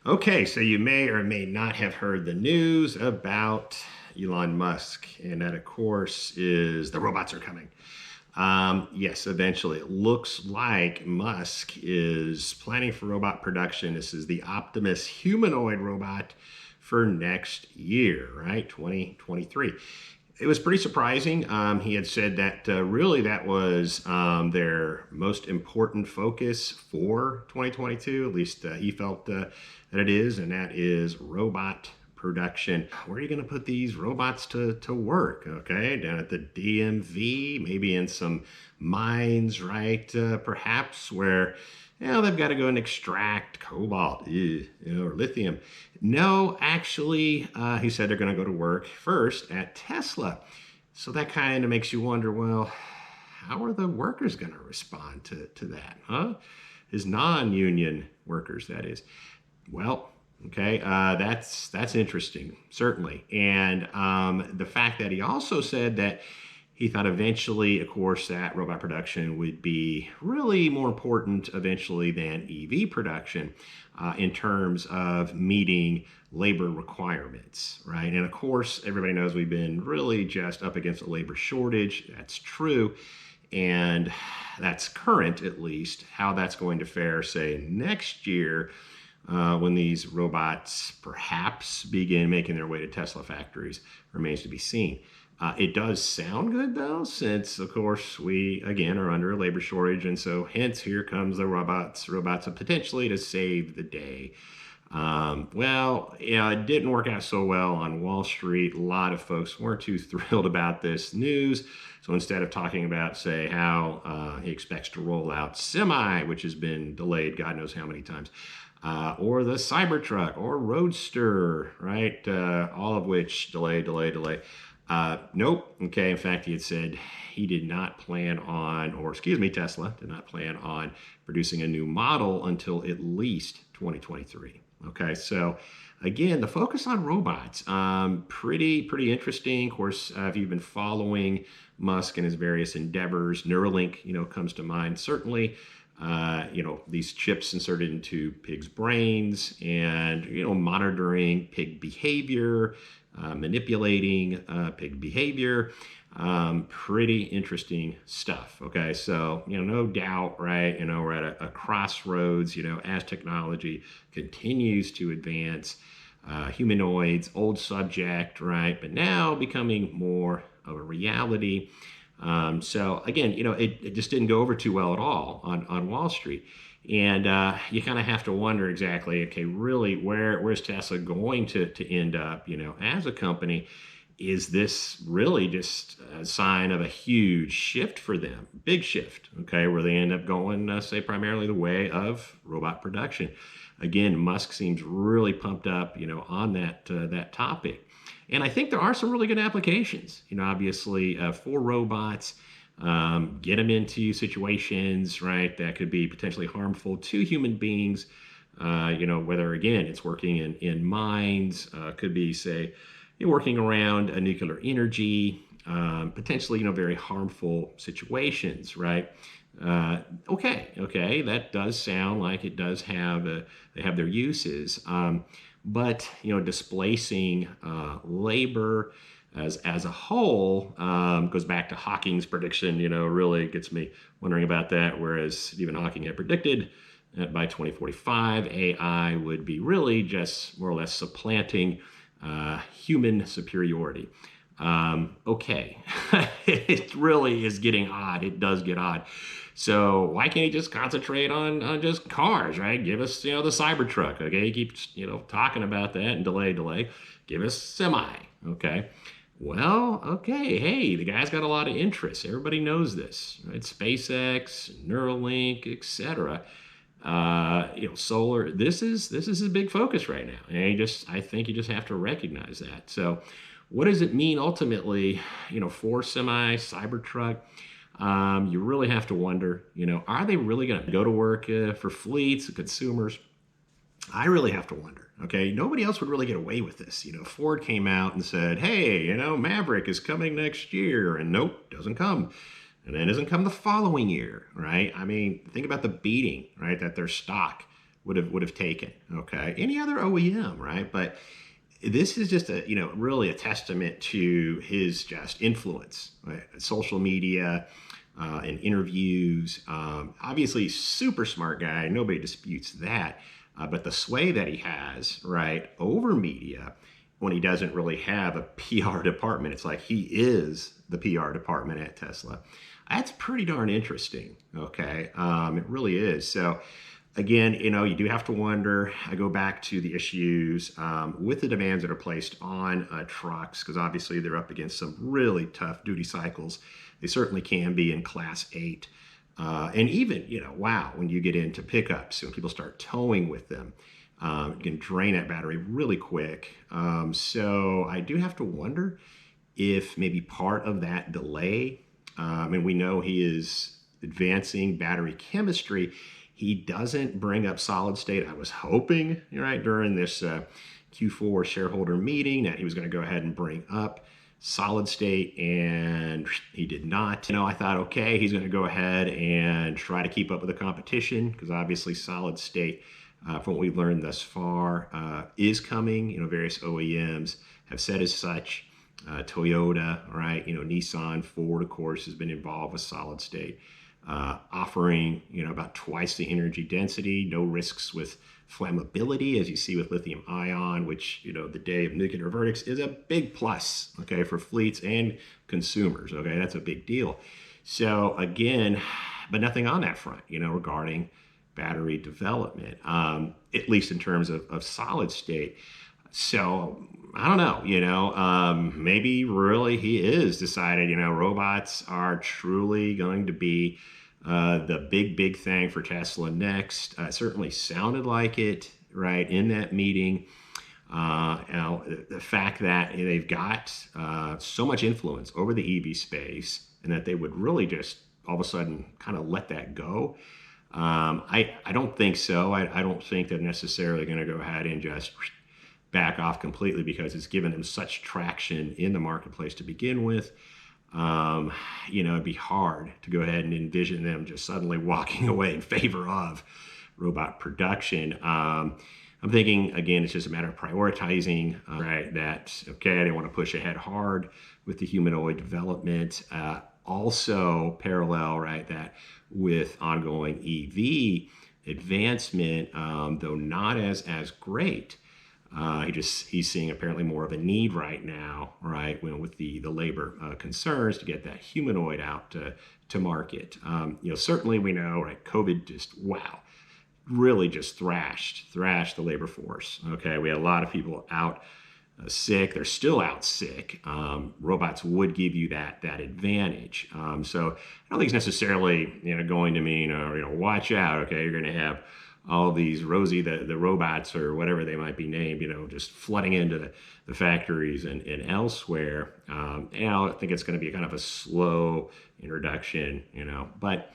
Okay, so you may or may not have heard the news about Elon Musk, and that, of course, is the robots are coming. Yes, eventually. It looks like Musk is planning for robot production. This is the Optimus humanoid robot for next year, right? 2023. It was pretty surprising. He had said that really that was their most important focus for 2022. At least he felt that it is, and that is robot production. Where are you going to put these robots to work? Okay, down at the DMV, maybe in some mines, right? Perhaps where they've got to go and extract cobalt, or lithium. No, actually, he said they're going to go to work first at Tesla. So that kind of makes you wonder, well, how are the workers going to respond to that, huh? His non-union workers, that is. Well, okay, that's interesting, certainly. And the fact that he also said that he thought eventually, of course, that robot production would be really more important eventually than EV production in terms of meeting labor requirements, right? And of course, everybody knows we've been really just up against a labor shortage. That's true. And that's current, at least. How that's going to fare, say, next year when these robots perhaps begin making their way to Tesla factories remains to be seen. It does sound good, though, since, of course, we, again, are under a labor shortage. And so, hence, here comes the robots potentially to save the day. It didn't work out so well on Wall Street. A lot of folks weren't too thrilled about this news. So instead of talking about, say, how he expects to roll out Semi, which has been delayed God knows how many times, or the Cybertruck or Roadster, right? All of which delay. Nope. Okay. In fact, he had said he did not plan on, Tesla did not plan on producing a new model until at least 2023. Okay. So again, the focus on robots, pretty interesting. Of course, if you've been following Musk and his various endeavors, Neuralink, comes to mind, certainly. These chips inserted into pigs' brains and, monitoring pig behavior, manipulating pig behavior. Pretty interesting stuff. Okay. So, no doubt, right? We're at a crossroads, as technology continues to advance, humanoids, old subject, right? But now becoming more of a reality. So again, it just didn't go over too well at all on Wall Street. And you kind of have to wonder exactly, okay, really, where's Tesla going to end up, as a company? Is this really just a sign of a huge shift for them? Big shift, okay, where they end up going, say, primarily the way of robot production. Again, Musk seems really pumped up, on that topic. And I think there are some really good applications, obviously, for robots. Get them into situations, right, that could be potentially harmful to human beings. Whether, again, it's working in mines, could be, say, working around a nuclear energy, potentially, very harmful situations, right? Okay, that does sound like it does have they have their uses. But displacing labor as a whole goes back to Hawking's prediction. Really gets me wondering about that. Whereas Stephen Hawking had predicted that by 2045, AI would be really just more or less supplanting human superiority. Okay, it really is getting odd. It does get odd. So why can't he just concentrate on just cars, right? Give us, the Cybertruck, okay? He keeps, talking about that and delay. Give us Semi, okay? Well, okay, hey, the guy's got a lot of interest. Everybody knows this, right? SpaceX, Neuralink, etc. Solar. This is his big focus right now, and I think you just have to recognize that. So, what does it mean ultimately, for Semi, Cybertruck? You really have to wonder, are they really going to go to work for fleets and consumers? I really have to wonder. Okay, nobody else would really get away with this. Ford came out and said, hey, Maverick is coming next year, and nope, doesn't come. And then doesn't come the following year, right? I mean, think about the beating, right, that their stock would have taken. Okay, any other OEM, right? But this is just a really a testament to his just influence, right? Social media and interviews. Obviously, super smart guy. Nobody disputes that. But the sway that he has, right, over media when he doesn't really have a PR department, it's like he is the PR department at Tesla. That's pretty darn interesting. Okay, it really is. So again, you do have to wonder. I go back to the issues with the demands that are placed on trucks, because obviously they're up against some really tough duty cycles. They certainly can be in Class 8. And even, wow, when you get into pickups, when people start towing with them, you can drain that battery really quick. So I do have to wonder if maybe part of that delay, and we know he is advancing battery chemistry, he doesn't bring up solid state. I was hoping, right, during this Q4 shareholder meeting that he was going to go ahead and bring up solid state, and he did not. I thought, okay, he's going to go ahead and try to keep up with the competition, because obviously solid state, from what we've learned thus far, is coming. Various OEMs have said as such. Toyota, right? Nissan, Ford, of course, has been involved with solid state. Offering about twice the energy density, no risks with flammability, as you see with lithium ion, which the day of nuclear verdicts is a big plus, okay, for fleets and consumers. Okay, that's a big deal. So again, but nothing on that front, regarding battery development, at least in terms of solid state. So I don't know, maybe really he is decided, robots are truly going to be the big thing for Tesla next. Certainly sounded like it, right, in that meeting. The fact that they've got so much influence over the EV space, and that they would really just all of a sudden kind of let that go. I don't think so. I don't think they're necessarily going to go ahead and just back off completely, because it's given them such traction in the marketplace to begin with. It'd be hard to go ahead and envision them just suddenly walking away in favor of robot production. I'm thinking, again, it's just a matter of prioritizing, right? That, okay, they want to push ahead hard with the humanoid development. Also parallel, right, that with ongoing EV advancement, though not as great. He's seeing apparently more of a need right now, right, with the labor concerns to get that humanoid out to market. Certainly we know, right, COVID just, wow, really just thrashed the labor force. Okay, we had a lot of people out sick. They're still out sick. Robots would give you that advantage. So I don't think it's necessarily going to mean watch out. Okay, you're going to have all these Rosie the robots, or whatever they might be named, just flooding into the factories and elsewhere. I think it's going to be kind of a slow introduction, But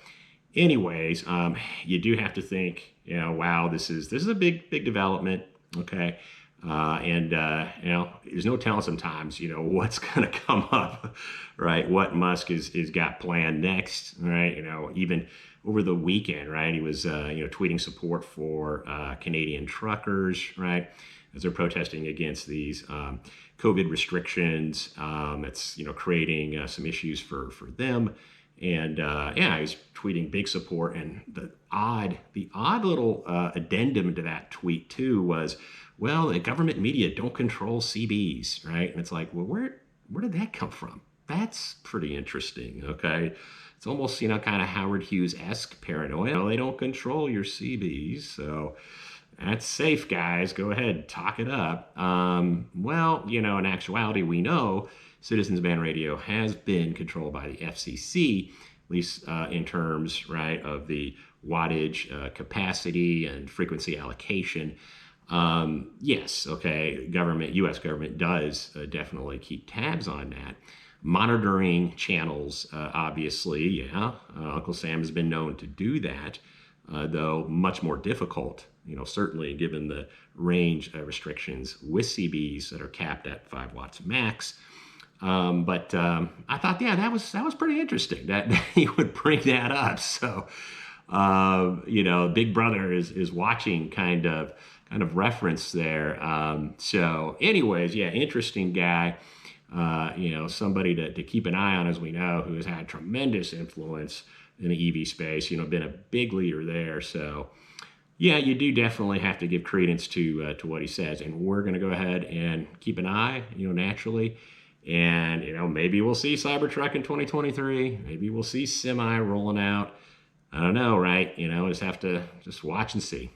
anyways, you do have to think, wow, this is a big development. Okay. There's no telling sometimes, what's going to come up, right? What Musk is got planned next, right? Even over the weekend, right? He was, tweeting support for Canadian truckers, right? As they're protesting against these COVID restrictions. It's, creating some issues for them. And he was tweeting big support. And the odd little addendum to that tweet too was, well, the government media don't control CBs, right? And it's like, well, where did that come from? That's pretty interesting, okay? It's almost, kind of Howard Hughes-esque paranoia. They don't control your CBs, so that's safe, guys. Go ahead, talk it up. In actuality, we know Citizens Band Radio has been controlled by the FCC, at least in terms, right, of the wattage capacity and frequency allocation. Yes, okay, U.S. government does definitely keep tabs on that. Monitoring channels, obviously, yeah. Uncle Sam has been known to do that, though much more difficult, certainly given the range restrictions with CBs that are capped at 5 watts max. But I thought, yeah, that was pretty interesting that he would bring that up. So Big Brother is watching kind of reference there. So anyways, yeah, interesting guy. Somebody to keep an eye on, as we know, who has had tremendous influence in the EV space, been a big leader there. So yeah, you do definitely have to give credence to what he says, and we're going to go ahead and keep an eye, naturally, and maybe we'll see Cybertruck in 2023. Maybe we'll see Semi rolling out. I don't know, right? Just have to just watch and see.